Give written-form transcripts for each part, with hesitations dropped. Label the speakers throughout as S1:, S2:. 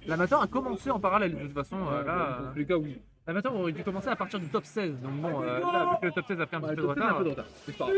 S1: l'amateur a commencé en parallèle de toute façon.
S2: Dans tous les cas, oui.
S1: L'amateur aurait dû commencer à partir du top 16. Donc bon, là, vu que le top 16 a pris un petit peu de retard.
S2: Un peu de retard. C'est pas grave.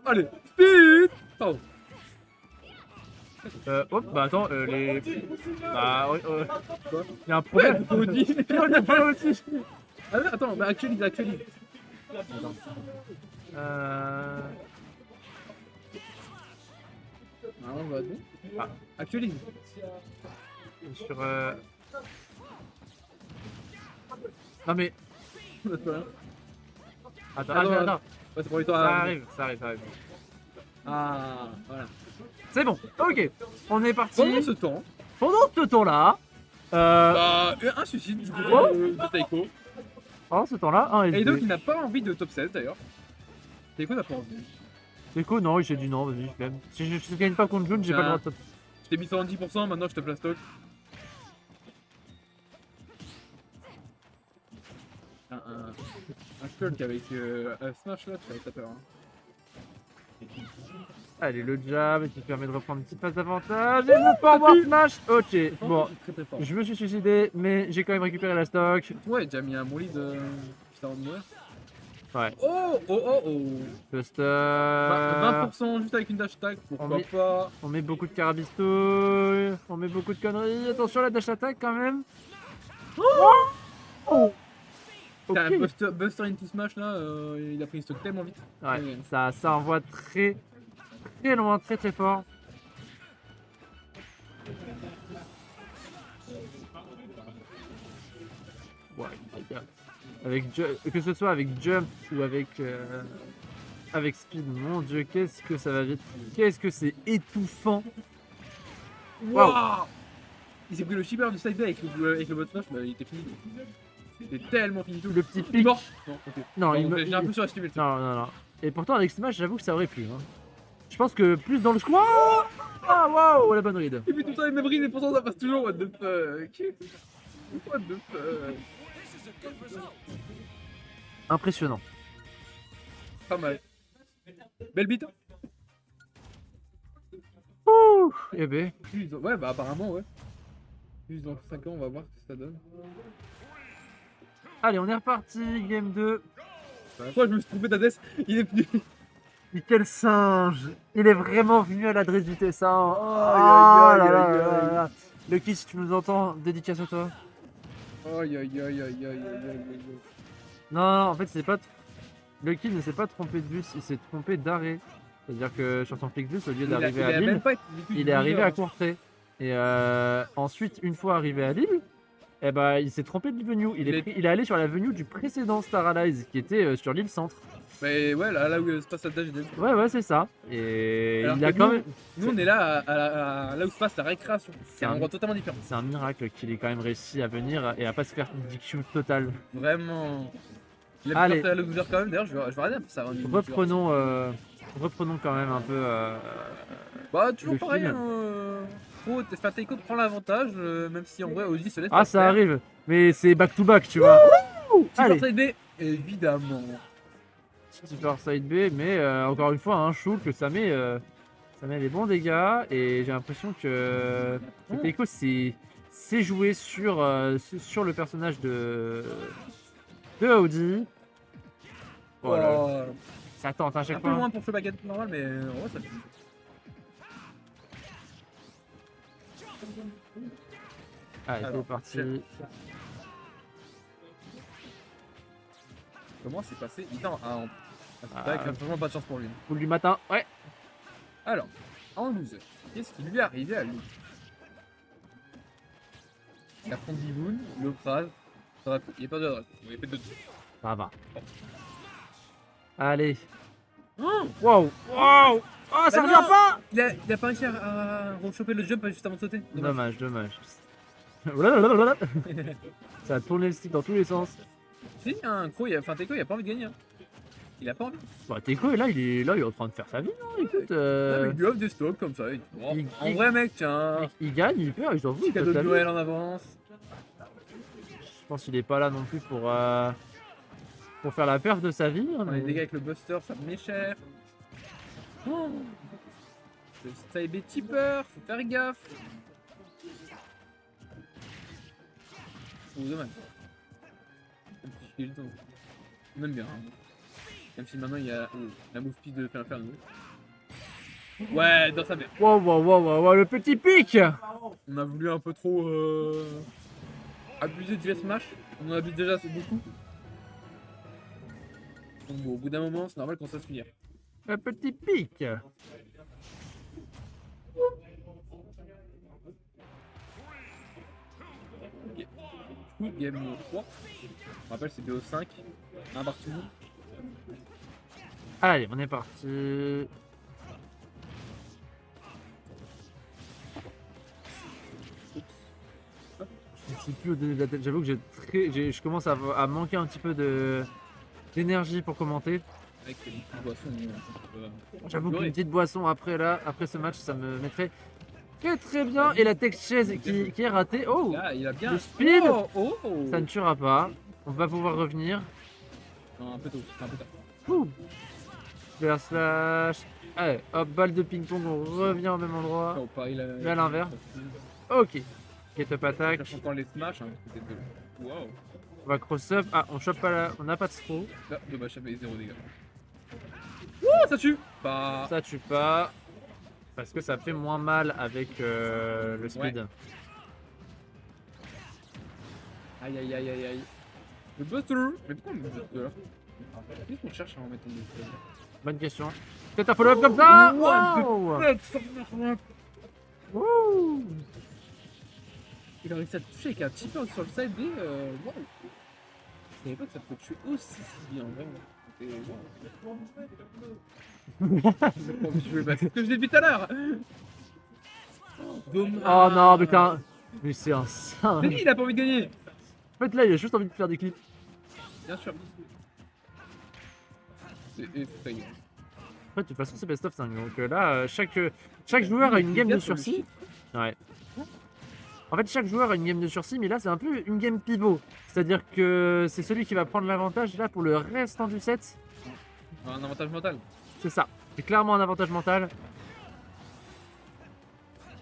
S2: Allez, speed. Pardon.
S1: Hop, bah attends, les. Bah,
S2: Quoi
S1: il y a un problème.
S2: Ouais,
S1: Il y a un problème aussi.
S2: Ah ouais, attends, bah actualise.
S1: Euh...
S2: Ah, on va être bon.
S1: Ah.
S2: Actualise.
S1: Sur. Non mais.
S2: C'est pas grave.
S1: Attends.
S2: Ouais, c'est pour les toi.
S1: Ça arrive.
S2: Ah, voilà.
S1: C'est bon, ok. On est parti.
S2: Pendant ce temps,
S1: Pendant ce temps-là.
S2: un suicide du côté de Taiko.
S1: Pendant ce temps-là, un
S2: Et
S1: SD.
S2: donc il n'a pas envie de top 16 d'ailleurs. Taiko n'a pas envie.
S1: Déco, non, il s'est dit non, vas-y, je l'aime. Si je gagne pas contre June, j'ai pas le droit de top.
S2: Je t'ai mis 110%, maintenant je te place stock. Un Shulk avec Smash là, tu vas être peur. Hein.
S1: Allez, le jab qui permet de reprendre une petite phase d'avantage. Et le forward smash. Ok, bon,
S2: Très fort.
S1: je me suis suicidé, mais j'ai quand même récupéré la stock.
S2: Ouais, déjà mis un bon lead juste avant de mourir.
S1: Ouais.
S2: Oh.
S1: Juste.
S2: 20% juste avec une dash attack, pourquoi pas.
S1: On met beaucoup de carabistouilles, on met beaucoup de conneries. Attention, la dash attack quand même. Oh.
S2: T'as
S1: Ok.
S2: un Buster into Smash là, il a pris une stock tellement vite.
S1: Ouais, ça envoie très loin, très fort. Ouais, que ce soit avec Jump ou avec Speed, mon dieu, qu'est-ce que ça va vite. Qu'est-ce que c'est étouffant.
S2: Waouh. Il s'est pris le shipper du side B avec le bot smash, bah il était fini. C'était tellement fini tout.
S1: Le petit
S2: Il est
S1: pic.
S2: mort. Non, ok.
S1: Non,
S2: J'ai un peu surestimé le truc.
S1: Non. Et pourtant, avec Smash, j'avoue que ça aurait pu. Hein. Je pense que plus dans le squat. Ah, waouh, la bonne ride.
S2: Il fait tout le temps les mêmes rides et pourtant ça passe toujours. What the fuck. What the fuck.
S1: Impressionnant.
S2: Pas mal. Belle bite.
S1: Ouh, eh ben.
S2: Ouais, bah apparemment, ouais. Juste dans 5 ans, on va voir ce que ça donne.
S1: Allez, on est reparti, game 2.
S2: Pourquoi je me suis trompé d'adresse. Il est venu.
S1: Mais quel singe! Il est vraiment venu à l'adresse du Tessin.
S2: Aïe, aïe, aïe, aïe, aïe.
S1: Lucky, si tu nous entends, dédicace à toi.
S2: Aïe.
S1: Non, en fait, c'est pas. Lucky ne s'est pas trompé de bus, il s'est trompé d'arrêt. C'est-à-dire que sur son Flixbus, au lieu d'arriver à Lille, il est arrivé à Courtrai. Et ensuite, une fois arrivé à Lille, eh ben, il s'est trompé de venue. Il est allé sur la venue du précédent Star Allies qui était sur l'île centre.
S2: Mais ouais, là où se passe la dash,
S1: Ouais, c'est ça. Et
S2: alors
S1: il a
S2: que
S1: quand
S2: nous,
S1: même.
S2: Nous, on est là là où se passe la récréation. C'est un endroit totalement différent.
S1: C'est un miracle qu'il ait quand même réussi à venir et à pas se faire DQ total.
S2: Vraiment. Il a
S1: Allez.
S2: pu faire le loser quand même. D'ailleurs, je vais regarder un peu ça.
S1: Reprenons quand même un peu.
S2: Bah, toujours
S1: le
S2: pareil.
S1: film.
S2: Taiko prend l'avantage, même si en vrai, Ozzy se laisse.
S1: Ah, ça arrive. Mais c'est back to back, tu vois.
S2: Super
S1: Allez.
S2: side B, évidemment.
S1: Super side B, mais encore une fois, un Shulk, ça met les bons dégâts. Et j'ai l'impression que Taiko s'est joué sur le personnage de Audi. Voilà.
S2: Oh,
S1: Ça tente à chaque
S2: un peu
S1: fois.
S2: loin pour ce baguette normal, mais en vrai, ça fait.
S1: Allez, c'est parti.
S2: Comment c'est passé? Il était en vraiment pas de chance pour lui.
S1: Boule du matin, ouais.
S2: Alors, en loser, qu'est-ce qui lui est arrivé à lui? Il affronte Divoun, Lopraz, il n'y a pas de drapeau, il n'y a pas de deux.
S1: Ça va. Allez. Waouh. Oh, ça revient pas.
S2: Il a pas réussi à rechoper le jump juste avant de sauter.
S1: Dommage. Ça a tourné le stick dans tous les sens.
S2: Si, Taiko, il a pas envie de gagner. Hein. Il a pas envie.
S1: Bah, Taiko, là, il est en train de faire sa vie. Non, écoute.
S2: Il lui offre des stocks comme ça. En vrai, mec, tiens.
S1: Il gagne, il perd, il s'en fout.
S2: Petit cadeau de Noël en avance.
S1: Je pense qu'il est pas là non plus pour faire la perte de sa vie. Hein,
S2: Les dégâts avec le Buster, ça me met cher. Oh. Le Side B tipper, faut faire gaffe. trouve dommage. On aime bien. Hein. Même si maintenant il y a la move speed de Inferno. Ouais, dans sa mère.
S1: Wow, le petit pic.
S2: On a voulu un peu trop abuser du smash. On en abuse déjà, c'est beaucoup. Donc bon, au bout d'un moment, c'est normal qu'on se fasse finir.
S1: Le petit pic.
S2: Ok. Du coup, game 3. Je rappelle, c'est BO5. Un partout.
S1: Allez, on est parti. Je ne sais plus au début de la tête. J'avoue que je commence à manquer un petit peu d'énergie pour commenter.
S2: Avec une petite boisson.
S1: J'avoue qu'une petite boisson après ce match, ça me mettrait très bien. Et la tech chaise qui est ratée. Oh,
S2: là, il a bien.
S1: le speed.
S2: Oh.
S1: Ça ne tuera pas. On va pouvoir revenir.
S2: Non, un peu tôt, un peu tard.
S1: Ouh. Vers slash. Allez, hop, balle de ping-pong, on revient au même endroit.
S2: Oh, pareil, là,
S1: Mais à l'inverse. Ok. Get up attack.
S2: Je cherche encore les smash. Hein, wow.
S1: On va cross up. Ah, on chope pas là. On n'a pas de throw.
S2: Ah, dommage, ça fait 0 dégâts. Ouh, ça tue. Bah.
S1: Ça tue pas. Parce que ça fait moins mal avec le speed.
S2: Ouais. Aïe. Le buster. Mais pourquoi on met le buster là? Qu'est-ce qu'on cherche à en mettre en buster?
S1: Bonne question. Peut-être un follow-up comme ça.
S2: Wow.
S1: Wouh.
S2: Il a réussi à te toucher avec un petit peu sur le side B. Wow. Je savais pas que ça peut tuer aussi bien en vrai. C'est ce que je l'ai dit tout à l'heure. Dommage.
S1: Oh non, mais t'as un... Mais c'est un singe.
S2: Mais il a pas envie de gagner.
S1: En fait là, il a juste envie de faire des clips.
S2: Bien sûr. C'est effrayant.
S1: En fait, de toute façon, c'est best of 5. Donc là, chaque joueur a une game de sursis. Ouais. En fait, chaque joueur a une game de sursis, mais là, c'est un peu une game pivot. C'est-à-dire que c'est celui qui va prendre l'avantage là pour le restant du set.
S2: Un avantage mental.
S1: C'est ça. C'est clairement un avantage mental.
S2: Je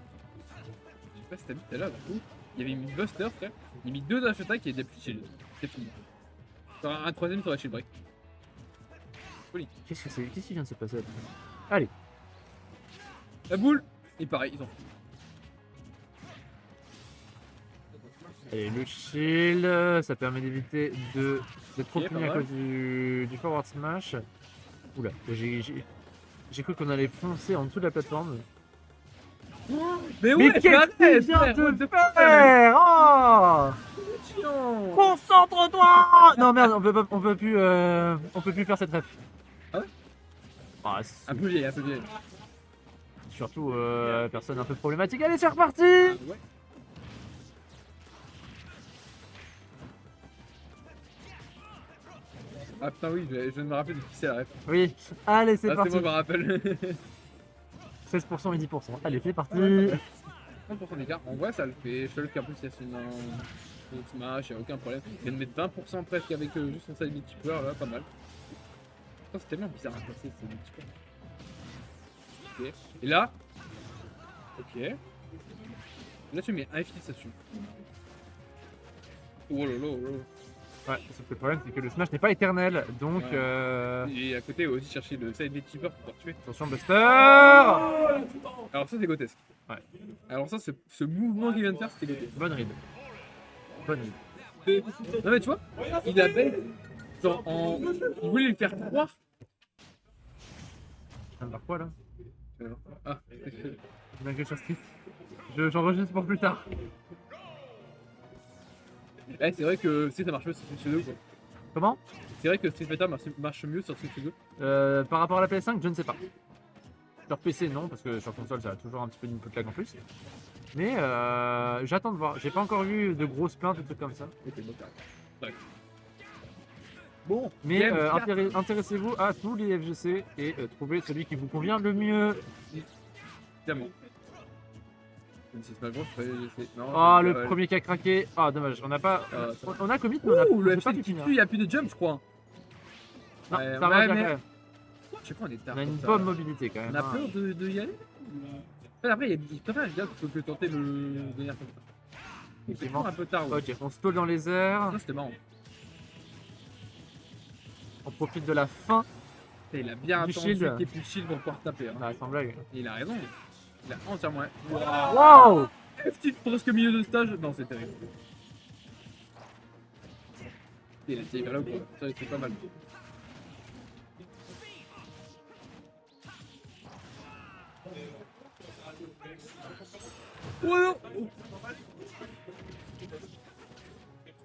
S2: sais pas si t'as vu tout à l'heure, il y avait mis Buster, frère. Il a mis 2 dash attack et il a plus de shield. C'est fini. Un troisième sur la shield break.
S1: Qu'est-ce qui vient de se passer là? Allez.
S2: La boule. Et pareil, ils ont fait.
S1: Allez, le shield, ça permet d'éviter d'être trop puni à cause du forward smash. Oula, j'ai cru qu'on allait foncer en dessous de la plateforme.
S2: Mais ouais,
S1: qu'est-ce qu'il vient de faire? Oh, concentre-toi! Non merde, on peut plus faire cette ref.
S2: Ah ouais?
S1: Ah,
S2: un peu vieille.
S1: Surtout personne un peu problématique. Allez, c'est reparti!
S2: Ouais. Ah putain oui, je viens de me rappeler de qui c'est la ref.
S1: Oui, allez, c'est parti.
S2: C'est moi, je me rappelle.
S1: 16% et 10%. Allez, c'est parti.
S2: 30% d'écart, en vrai ça le fait. Je sais qu'en plus il y a son smash, il n'y a aucun problème. Il vient de mettre 20% presque avec juste son side multiplayer là, pas mal. Putain, c'est tellement bizarre à passer ce multiplayer. Ok, et là. Ok. Là tu mets un F ça tue. Oh là.
S1: Ouais, sauf que le problème c'est que le smash n'est pas éternel, donc
S2: Et à côté aussi chercher le side multiplayer pour pouvoir tuer.
S1: attention Buster.
S2: Alors ça c'est grotesque.
S1: Ouais.
S2: Alors ça, ce mouvement qu'il vient de faire, c'était grotesque.
S1: Bonne ride.
S2: Non mais tu vois, il a bête. Genre il voulait lui faire croire.
S1: Ça me part quoi là?
S2: Ah.
S1: Bien que sur Street. J'enregistre pour plus tard.
S2: Ouais, c'est vrai que si ça marche mieux sur Street 2 quoi.
S1: Comment?
S2: C'est vrai que Street Fighter marche mieux sur Street 2.
S1: Par rapport à la PS5, je ne sais pas. Sur PC non, parce que sur console ça a toujours un petit peu une peu de lag en plus. Mais j'attends de voir. J'ai pas encore eu de grosses plaintes ou trucs comme ça.
S2: Ouais. Bon,
S1: mais intéressez-vous à tous les FGC et trouvez celui qui vous convient le mieux.
S2: Évidemment.
S1: Oh, le premier qui a craqué. Ah, dommage, on n'a pas. On a commit, mais on a
S2: le
S1: pas
S2: FC
S1: du
S2: il n'y a plus de jump, je crois.
S1: Non, ça va bien quand même.
S2: Je sais pas, on est tard.
S1: On a une bonne mobilité quand même.
S2: On a peur de y aller. Après, il préfère les gars plutôt que tenter le venir comme ça. C'est un peu tard. Ouais.
S1: Ok, on stall dans les airs.
S2: Ça, c'était marrant.
S1: On profite de la fin.
S2: Et il a bien
S1: Du
S2: attendu
S1: shield.
S2: qu'il n'y ait plus de shield pour pouvoir taper. Hein.
S1: Bah, sans blague.
S2: Et il a raison. Il a entièrement.
S1: Waouh!
S2: Petit presque milieu de stage. Non, c'est terrible. Il a tiré vers là ou quoi? Ça, c'est pas mal. Ouais, non.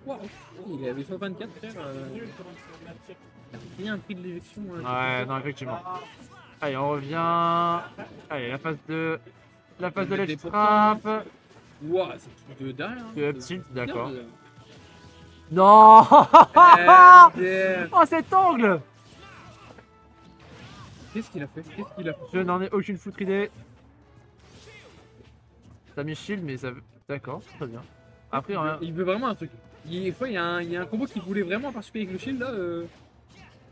S2: Wow. Il avait 124 frère. Il a rien pris de l'éjection.
S1: Ouais, non, effectivement. Allez, on revient. Allez, la phase de. La phase de ledge trap.
S2: Wow, c'est tout de derrière.
S1: Le up tilt, d'accord.
S2: Merde.
S1: Non!
S2: Merde.
S1: Oh, cet angle!
S2: Qu'est-ce qu'il a fait? Qu'est-ce qu'il a fait?
S1: Je n'en ai aucune foutre idée. T'as mis shield, mais ça. D'accord, très bien. Après, rien.
S2: Il veut vraiment un truc. Des fois, il y a un combo qu'il voulait vraiment en particulier avec le shield là.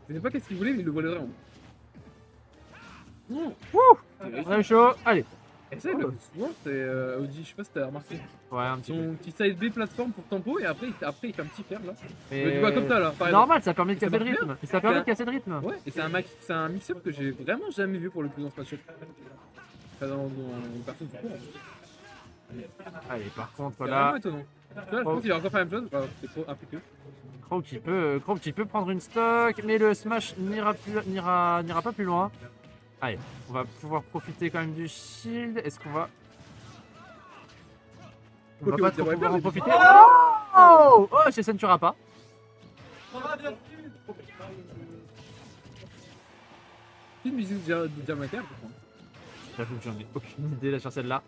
S2: Je sais pas qu'est-ce qu'il voulait, mais il le voulait vraiment. Non!
S1: On est chaud. Allez.
S2: Et ça, il le fait souvent, c'est Audi, je sais pas si t'as remarqué.
S1: Ouais, un petit peu.
S2: Son petit side B plateforme pour tempo et après il fait un petit fer là.
S1: Mais
S2: Tu vois comme ça là, par exemple.
S1: normal, ça permet de
S2: Ça
S1: casser le
S2: marche
S1: rythme. Ça permet de casser le rythme.
S2: Ouais, et c'est un mix-up que j'ai vraiment jamais vu pour le coup dans ce match-up. Enfin, dans personne tout court.
S1: Allez, par contre,
S2: C'est
S1: là,
S2: vraiment étonnant. Tu vois, je pense qu'il va encore faire la même chose. Enfin, c'est trop impliqué.
S1: Croc qui peut prendre une stock, mais le smash n'ira pas plus loin. Allez, on va pouvoir profiter quand même du shield. Est-ce qu'on va. On va
S2: Ok,
S1: pas
S2: on
S1: trop
S2: devrait
S1: pouvoir en
S2: perdre,
S1: profiter. Oh! Oh, chez ça ne tuera pas.
S2: C'est une musique de Diamater,
S1: J'avoue que j'en ai aucune idée là sur celle-là.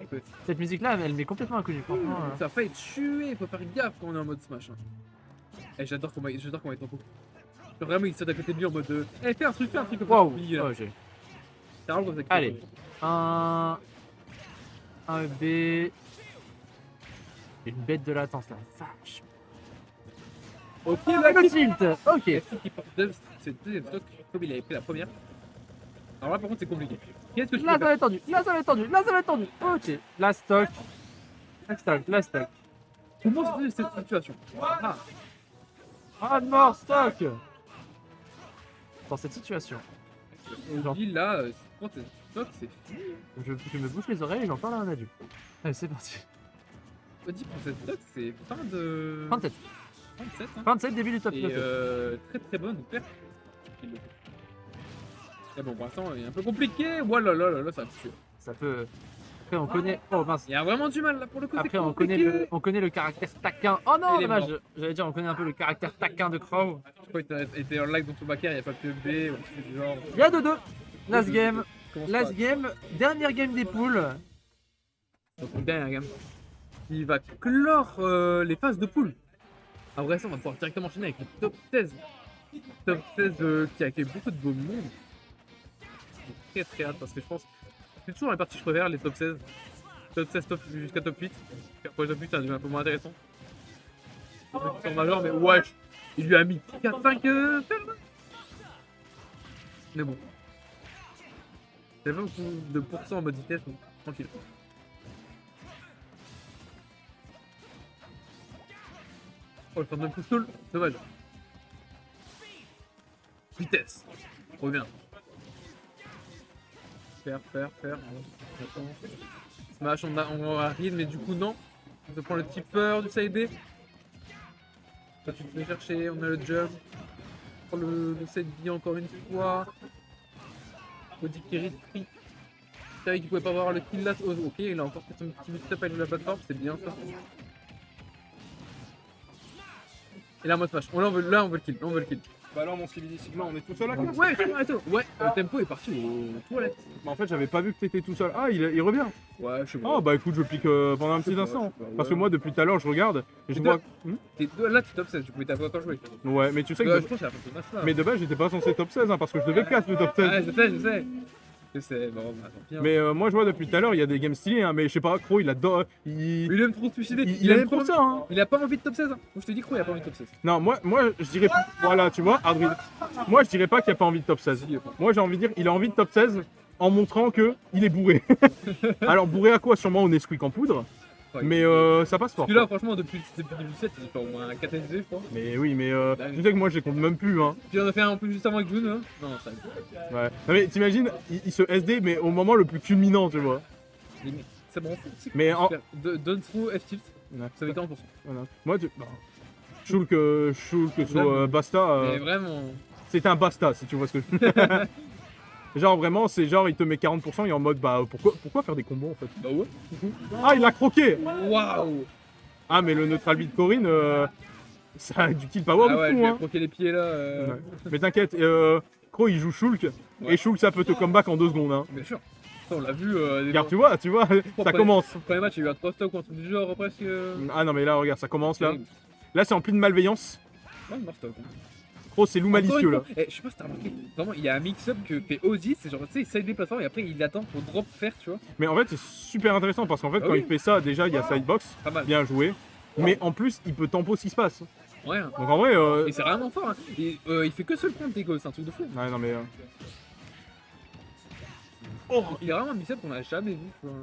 S1: Cette musique-là, elle m'est complètement inconnue. Franchement,
S2: Ça a failli tuer, faut faire gaffe quand on est en mode smash. Hein. Et j'adore comment il est tempo. Genre vraiment il saute à côté de lui en mode fais un truc comme ça.
S1: Waouh!
S2: Puis,
S1: Oh, j'ai-
S2: c'est vraiment comme ça qu'il
S1: Allez.
S2: fait.
S1: Un B. Une bête de latence là. Vache.
S2: Ok,
S1: Oh,
S2: là,
S1: le tilt! Ok.
S2: est-ce qu'il porte deux, c'est le deuxième stock comme il avait pris la première. Alors là par contre c'est compliqué. Qu'est-ce que je
S1: Là,
S2: peux
S1: ça va être tendu. Là, ça va être tendu. Là, ça va être tendu. Ok. La stock. La stock.
S2: Comment se fait cette situation? Ah,
S1: Ah, mort, stock! Dans cette situation,
S2: Audi là, quand c'est stock c'est fini.
S1: je me bouche les oreilles et j'en parle à un adulte. Allez, c'est parti.
S2: Audi pour cette stock c'est fin de
S1: 37.
S2: 37 hein.
S1: 27, début du top 9.
S2: Et très très bonne perte. Il le fait. Mais bon pour l'instant il est un peu compliqué. Voilà là ça va me tuer.
S1: Ça peut. Après, on connaît. Oh mince.
S2: Il y a vraiment du mal là pour le coup.
S1: Après,
S2: c'est
S1: on connaît le caractère taquin. Oh non,
S2: Il est
S1: dommage.
S2: mort.
S1: J'allais dire, on connaît un peu le caractère taquin de Crow.
S2: Je crois qu'il était en live dans son backer, il n'y a pas que B ou un truc du genre.
S1: Il y a 2-2. Last game.
S2: Comment
S1: Last game. Dernière game des poules.
S2: Donc dernière game. Il va clore les phases de poule. Après ça, on va pouvoir directement enchaîner avec le top 16. Top 16 qui a accueilli beaucoup de beaux mondes. J'ai très hâte parce que je pense. C'est toujours les parties que je préfère, les top 16. Top 16 top, jusqu'à top 8. Après top 8, ça devient un peu moins intéressant. Sur major, mais wesh, il lui a mis 4-5 perles. Mais bon. Il y a pas beaucoup de pourcents en mode vitesse, donc tranquille. Oh, le Phantom Crystal, dommage. Vitesse. Reviens. Faire. Attends. Smash, on va read, mais du coup, non. On se prend le tipper du side B. Toi, tu te fais chercher, on a le jump. On prend le side B encore une fois. Audi qui retreat. Je savais qu'il pouvait pas avoir le kill là. Oh, ok, il a encore fait son petit mix-up avec la plateforme, c'est bien ça. Et là, moi, smash. Là, on veut le kill.
S3: Bah alors mon skill ici, là on est tout seul à classe.
S2: Ouais, attends. Ouais, le tempo est parti aux toilettes.
S3: Mais en fait j'avais pas vu que t'étais tout seul. Ah il revient.
S2: Ouais, je sais pas.
S3: Ah bah écoute je pique pendant un petit instant. Parce que moi depuis tout à l'heure je regarde et je
S2: Et
S3: vois.
S2: Là, tu top 16, tu pouvais t'avoir encore joué.
S3: Ouais mais tu sais
S2: Ouais,
S3: que.
S2: je pense que c'est la fin de ce match là.
S3: Mais de base j'étais pas censé top 16 hein, parce que je devais le casser le top 16.
S2: Ouais, je sais. Bon, bah, tant pis. Hein.
S3: Mais moi je vois depuis tout à l'heure il y a des games stylés hein, mais je sais pas, Crow il adore.
S2: Mais il aime trop se suicider.
S3: Il aime trop ça hein.
S2: Il a pas envie de top 16. Hein. Je te dis, Crow, il a pas envie de top 16.
S3: Non moi je dirais. Voilà tu vois, Adrien. Moi je dirais pas qu'il a pas envie de top 16. Moi j'ai envie de dire il a envie de top 16 en montrant que il est bourré. Alors bourré à quoi? Sûrement au Nesquik en poudre. Mais ça passe fort.
S2: Parce que là, franchement, depuis 2017, il fait au moins 4 SD, je crois.
S3: Mais oui, mais
S2: Bah oui.
S3: tu sais que moi je les compte même plus. Hein.
S2: Puis on a fait un en plus juste avant avec June. Hein. Non, ça.
S3: Ouais. Non, mais t'imagines, il se SD, mais au moment le plus culminant, tu vois.
S2: C'est bon, c'est
S3: Mais en-
S2: Don't throw F-tilt,
S3: Ouais.
S2: ça va être 40%.
S3: Voilà. Moi, Shulk sur Basta,
S2: Mais vraiment.
S3: c'était un Basta si tu vois ce que je Genre vraiment, c'est genre il te met 40% et en mode bah pourquoi faire des combos en fait.
S2: Bah ouais.
S3: Ah, il l'a croqué.
S2: Waouh.
S3: Ah, mais le neutral beat Corinne, ça a du kill power
S2: Ah
S3: de
S2: ouais,
S3: fou
S2: je lui ai
S3: hein.
S2: croqué les pieds là.
S3: Ouais. Mais t'inquiète, Crow il joue Shulk
S2: Ouais.
S3: et Shulk ça peut te comeback en 2 secondes hein.
S2: Bien sûr. Ça, on l'a vu.
S3: Regarde, tu vois, ça
S2: Après-
S3: commence.
S2: Le premier match, il y a eu un 3 stock ou un truc du genre presque.
S3: Ah non mais là regarde, ça commence là. Là c'est en pleine malveillance.
S2: Ouais, non, stock.
S3: Crow c'est loup malicieux là.
S2: Je sais pas si t'as remarqué, vraiment, il y a un mix-up que fait Ozzy, c'est genre, tu sais, il side les plateformes et après il attend pour drop faire, tu vois.
S3: Mais en fait c'est super intéressant parce qu'en fait
S2: Ah
S3: quand
S2: oui.
S3: il fait ça déjà il y a sidebox,
S2: Pas mal.
S3: bien joué. Mais en plus il peut tempo ce qui se passe.
S2: Ouais. Hein.
S3: Donc en vrai...
S2: Et c'est vraiment fort, hein. Et, il fait que se le prendre tes c'est un truc de fou.
S3: Ouais non mais...
S2: Il est vraiment un mix-up qu'on a jamais vu, tu vois.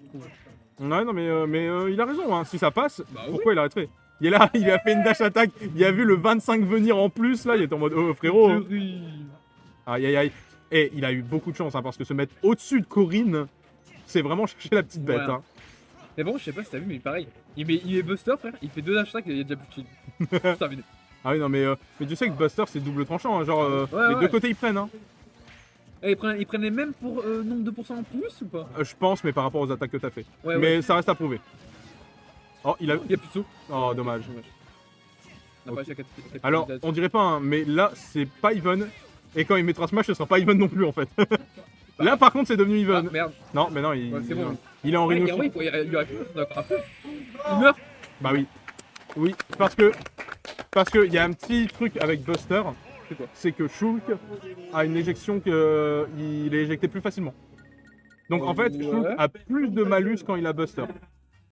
S2: Je trouve.
S3: Ouais non mais il a raison hein. Si ça passe,
S2: Bah oui.
S3: pourquoi il arrêterait? Il est là, il a fait une dash attack, il a vu le 25 venir en plus là, il était en mode oh frérot. Aïe aïe aïe. Et il a eu beaucoup de chance hein, parce que se mettre au-dessus de Corinne, c'est vraiment chercher la petite bête.
S2: Ouais.
S3: Hein.
S2: Mais bon, je sais pas si t'as vu, mais pareil. Il est Buster, frère, il fait 2 hashtags et il y a déjà plus de kill. C'est terminé.
S3: Ah oui non mais tu sais que Buster c'est double tranchant, hein, genre
S2: Ouais,
S3: les
S2: ouais.
S3: deux côtés ils prennent. Hein.
S2: Et ils prennent les mêmes pour nombre de pourcents en plus ou pas?
S3: Je pense mais par rapport aux attaques que t'as fait.
S2: Ouais,
S3: Mais
S2: ouais.
S3: ça reste à prouver. Oh il a...
S2: Il y a plus de saut.
S3: Oh dommage.
S2: On a pas réussi à capter
S3: Alors
S2: là-dessus.
S3: on dirait pas hein, mais là c'est pas even. Et quand il mettra Smash ce sera pas even non plus en fait. Là par contre c'est devenu
S2: Ah,
S3: even.
S2: merde.
S3: Non mais non il,
S2: Ouais, c'est bon.
S3: il est en
S2: Ouais,
S3: Rhino.
S2: Garou, il y aurait plus, d'accord. Après, il meurt.
S3: Bah oui. Oui, parce que y a un petit truc avec Buster,
S2: C'est quoi?
S3: c'est que Shulk a une éjection que il est éjecté plus facilement. Donc en fait,
S2: Ouais.
S3: Shulk a plus de malus quand il a Buster.